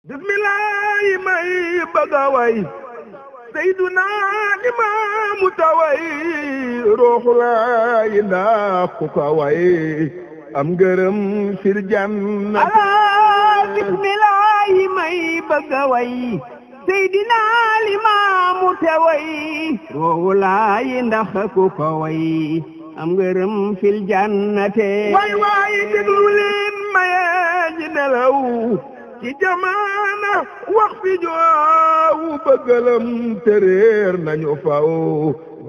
bismillaahi may bëgg a way Seyduna Limaamu Taway Ruuxu Laay ndax ku ko way am ngërëm fil janna bismillaahi may bëgg a way Seydina Limaamu Taway Ruuxu Laay ndax ku ko way am ngërëm fil jannate way waay déglu leen maye ji nelaw ci jamaana wax fi joowu bëggalam tereer nañu faw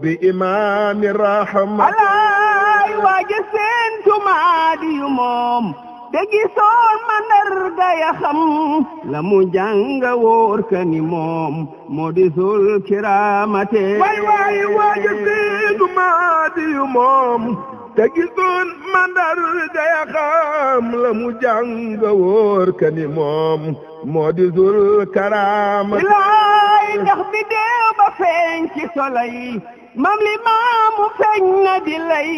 bi imaami rahma alaay waaja seen tumaadi yu moom te gisoon mandarga ya xam la mu jànga wóor ka ni moom moo di sul kiraamate waay waaja seen tumaadi yu moom te gisoon mandarga ya xam la mu jàng wóor ka ni moom moo di zul karaama ilaay ndax bi deew ba feeñ ci solay mam li maamu feeñ na di lay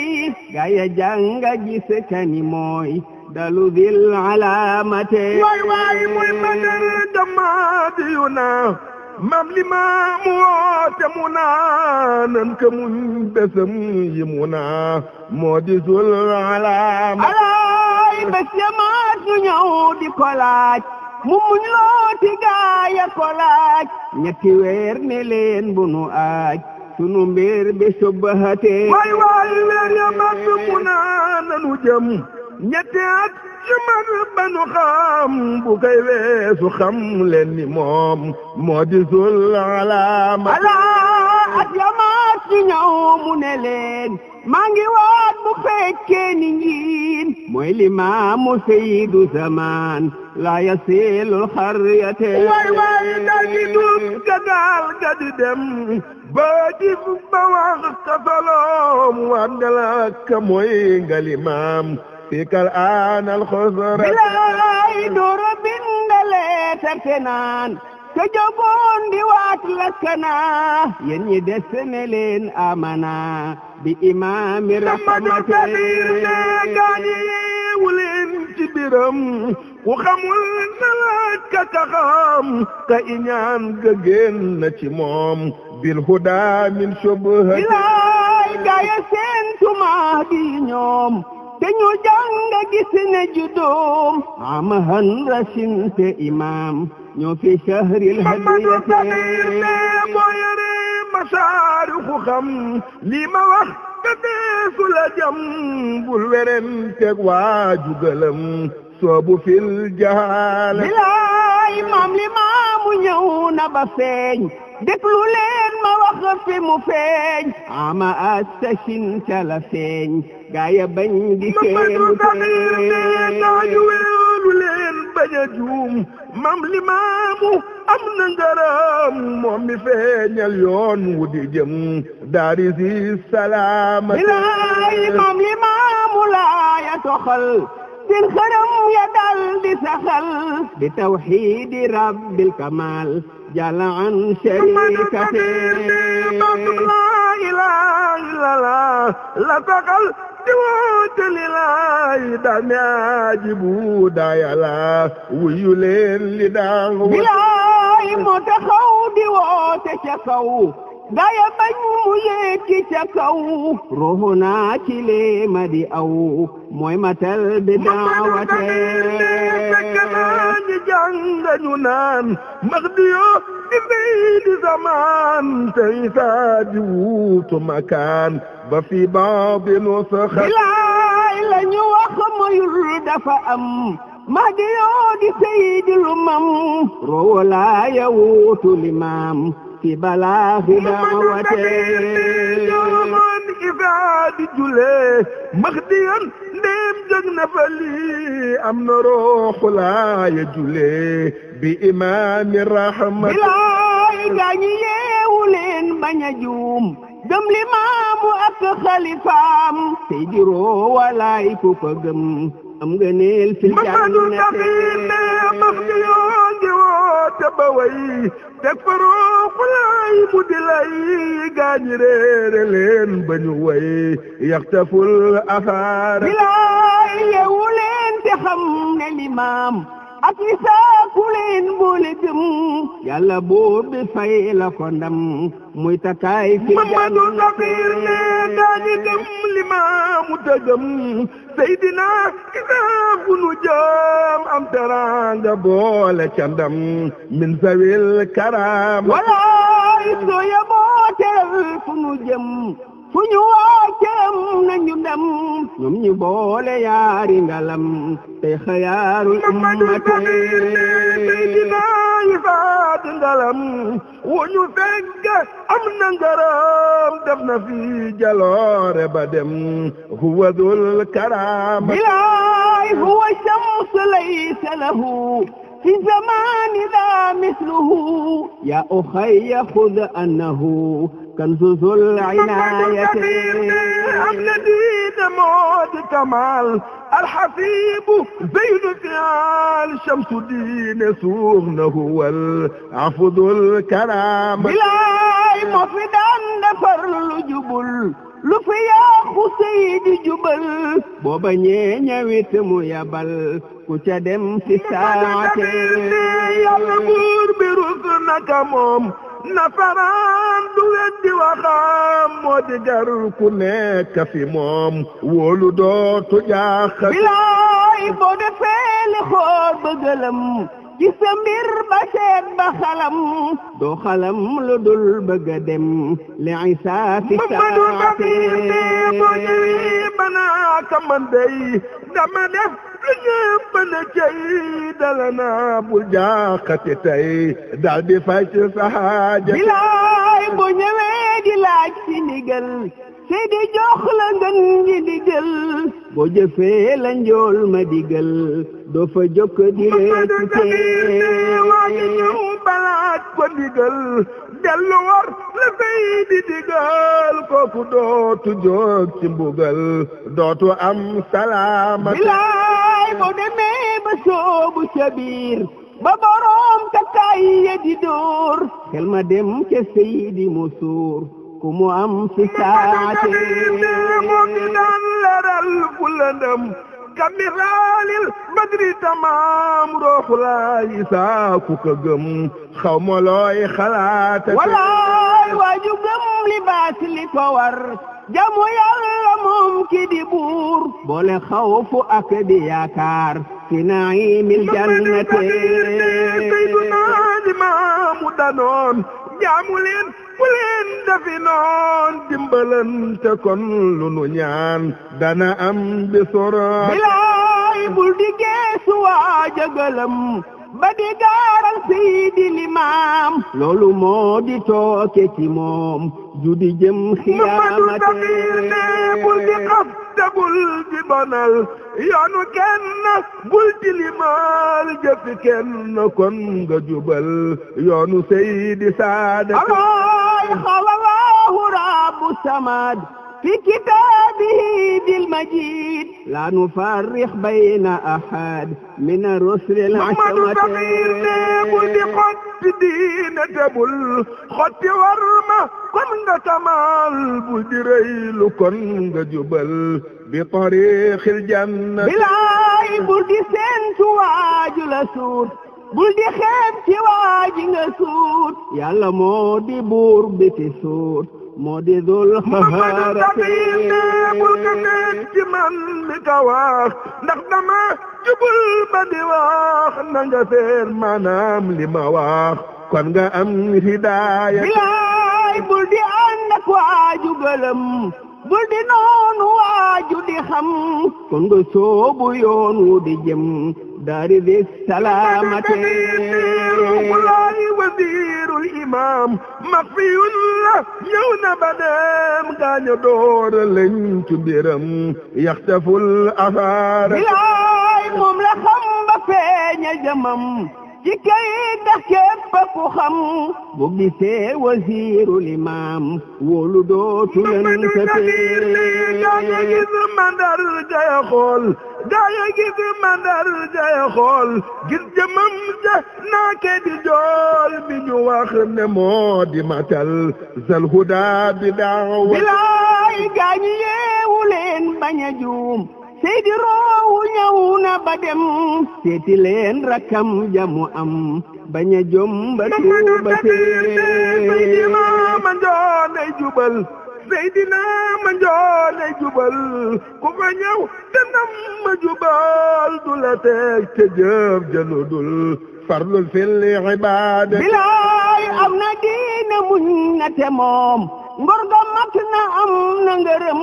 gaa ya jànga gis ka ni mooy dalu dil alaamate waay mooy mandarga maadi yu na mam li maamu woote mu naa nan ka muñ besam yi mu naa moo di zul alaama alaay bés jamaat ñu ñëw di ko laaj mu muñ looti gaaya ko laaj ñetti weer ne leen bu nu aaj sunu mbir bi subbahate waay weer ya mat mu naa nanu jëm ñetti at ci man ba nu xam bu kay weesu xam leen ni moom moo di zul alaama alaa at yamaat ñu ñëw mu ne leen maa ngi waat bu fekkee ni njiin mooy limaamu sayyidu zaman la yasilul xaryate waay dal di dugg gadaal ga di dem ba gis ba wax ka saloom waat nga la ka mooy nga limaam fikal aanal xosra bilaay dooro bindalee terte naan te jogoon di waat lakkana yéen ñi des ne leen amana bi imaami rahmate gaañi wuleen ci biram ku xamul na laaj ka xam ka iñaan ga génn na ci moom bil huda min shubhati bilaay gaaya seen tumaa di ñoom te ñu jàng gis ne juddoom amahan rasin te imam ñoo fi shahril hadiyate moo yore masaarixu xam lii ma wax te deesu la jam bul weren teg waaju gëlëm soobu fil jahaala bilaay maam li maamu ñëw na ba feeñ déglu leen ma wax fi mu feeñ ama astasin ca la feeñ gaaya bañ di seenu gaañu weelu leen bañ a juum mam li maamu am na ngërëm moom mi feeñal yoon wu di jëm daari si salaama bilaay mam li maamu laaya toxal seen xërëm ya dal di saxal bi tawxiidi rabbil kamal jalla an sharikate laa ilaaha illallah la saxal di woote lilaay daane ajibu daayala wuyu leen li daan bilaay moo taxaw di woote ca kaw gaaya bañ mu yéegi ca kaw ruuxu naa ci leema di aw mooy matal bi daawate ñi jàng ñu naan Mahdiyo di di zaman tey saa di wuutu makaan ba fi baadi nusaxa bilaay la ñu wax moyul dafa am Mahdiyo di sayyidul umam ruuxu laaya wuutu limaam fi balaaxi daawate man isaa di julee Mahdiyan ndéem jóg na fa lii am na Ruuxu Laay julee bi imaami rahma bilaay gaañi yeewu leen bañ a juum gëm limaamu ak xalifaam Seydi Ruuxu Laay ku ko gëm am nga neel fil jannate Mahdiyo ngi woote ba way teg fa Ruuxu Laay mu di lay gaañi réere leen ba ñu way yaxtaful afaara bilaay yeewu leen te xam ne limaam ak wisaaku leen bu yàlla buur bi fay la ko ndam muy takaay fi Mamadu Safir ne daañu dem limaamu tëgëm Seydina Isa fu nu jëm am teranga boole ca ndam min zawil karama walaay soo yaboo teral fu nu jëm fu ñu wàccam nañu dem ñoom ñu boole yaari ngalam tey xayaarul ummate Seydina Isa di ngalam wu ñu fekk am na ngërëm def na fi jaloore ba dem huwa dul karama bilaay huwa shams laysa lahu في زمان لا مثله يا أخي خذ أنه كنز العناية الذين موت كمال الحفيب زين فعال شمس الدين سوغنه هو العفض الكرام بلاي مفدان نفر الجبل lu fi yaaxu Seydi jubal booba ñeeñawit mu yabal ku ca dem fi saate yàlla buur bi rus naka moom nafaraan du weddi waxam moo di gar ku nekk fi moom wóolu dootu jaaxal bilaay boo defee li xool bëggalam ci sa mbir ba seet ba xalam doo xalam lu dul bëgg a dem li Isa fi saate boo ñëwee banaa ka man dey dama def lu ñëpp na cey dala naa bul jaaxati tey daal di faj sa haaja bilaay boo ñëwee di laaj si ndigal Seydi jox la ngën gi digal boo jëfee la njool ma digal doo fa jokk di reetu waa ngi ñëw balaaj ko digal dellu war la Seydi digal kooku dootu jóg ci mbugal dootu am salaama bilaay boo demee ba soobu ca biir ba boroom takkaay ya di dóor xel ma dem ca Seydi mu suur ku mu am fi saate moo ngi daan leral fu lëndëm kamiraalil badri tamaam rooxu laay Isaa ku ko gëm xaw ma looy xalaat walaay waaju gëm li baas li ko war jamu yàlla moom ki di buur boole xawfu ak di yaakaar fi naimil jannate Seydina Limaamu danoon jaamu leen fu leen dafi noon dimbalante kon lu nu ñaan dana am bi soro bilaay bul di geesu waaja gëlëm ba di gaaral Seydi Limaam loolu moo di tooke ci moom judi jëm xiyaamate bul di xas te bul di bonal yoonu kenn bul di limaal jëfi kenn kon nga jubal yoonu Seydi Saada alaay xalallahu rabbu samad في كتابه ذي المجيد لا نفرق بين أحد من الرسل العشرة بل خط دينة بل خط ورمة كن كمال بل ريل كن جبل بطريق الجنة بلاي بل سنت واجل سور bul di xeeb ci waaji nga suut yàlla moo di buur bi ci suut moo di dul xaarate bul ka teen ci man mi ka wax ndax dama jubul ba di wax na nga seet maanaam li ma wax kon nga am hidaaya bilaay bul di ànd ak waaju gëlëm bul di noonu waaju di xam kon nga soobu yoon wu di jëm daari di salaamate walaay wasiirul imaam maxfiyun la ñëw na ba dem gaañu door lañ ci mbiram yaxtaful afaara bilaay moom la xam ba feeña jëmam ci kayit ndax képp ku xam bu gisee wasiirul imaam wóolu dootu leen sa gaaya gis mandar jaya xool gaaya gis mandar jaya xool gis jëmam ja naake di jool bi ñu wax ne moo di matal zal huda bi daawa bilaay gaañu yeewu leen bañ a juum Seydi roowu ñëw na ba dem seeti leen rakam jamu am bañ a jomba tuubatee Seydina Mandione jubal Seydina Mandione jubal ku fa ñëw te nam ma jubal du la teg te jëf jëludul farlul fil ibaada bilaay am na diine muñ na te moom ngor ga mat na am na ngërëm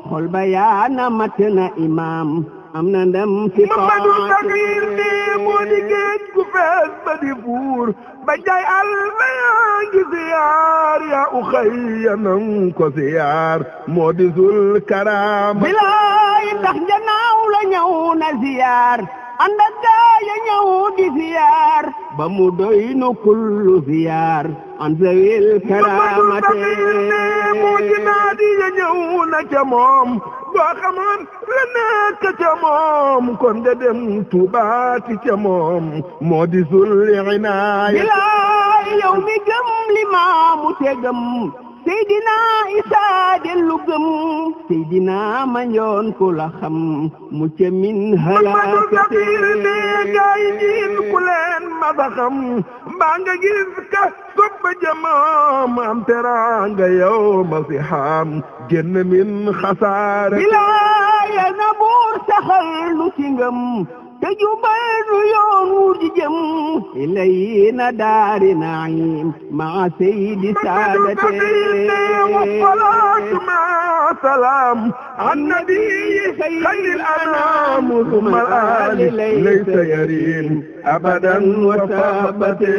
xol ba yaa na mat na imaam am na ndam fi Mamadou Sakhir ne moo di géej gu fees ba di buur ba jaay alba yaa ngi ziyaar yaa u xayya nang ko ziyaar moo di zul karaama bilaay ndax janaaw la ñëw na ziyaar ànd ak gaaya ñëw di ziyaar ba mu doy nu kullu ziyaar an zawil karaamate moo di naadi ya ñëw na ca moom boo xamoon la nekk ca moom kon de dem tuubaati ca moom moo di zul inaaya bilaay yow mi gëm li maamu te gëm Seydina Isa dellu gëm Seydina Mandione ku la xam mu ca min halakate gaay jiin ku leen masa xam mbaa nga gis ka sobba jamaam am teraanga yow ma si xam génn min xasaare bilaay na buur saxal nu ci ngëm te jubal nu yoon wu di jëm ilayna daari naim maa seydi saadate wasalaatu ma salaam an nabi xayril anaam summa ali laysa yarim abadan wa saabate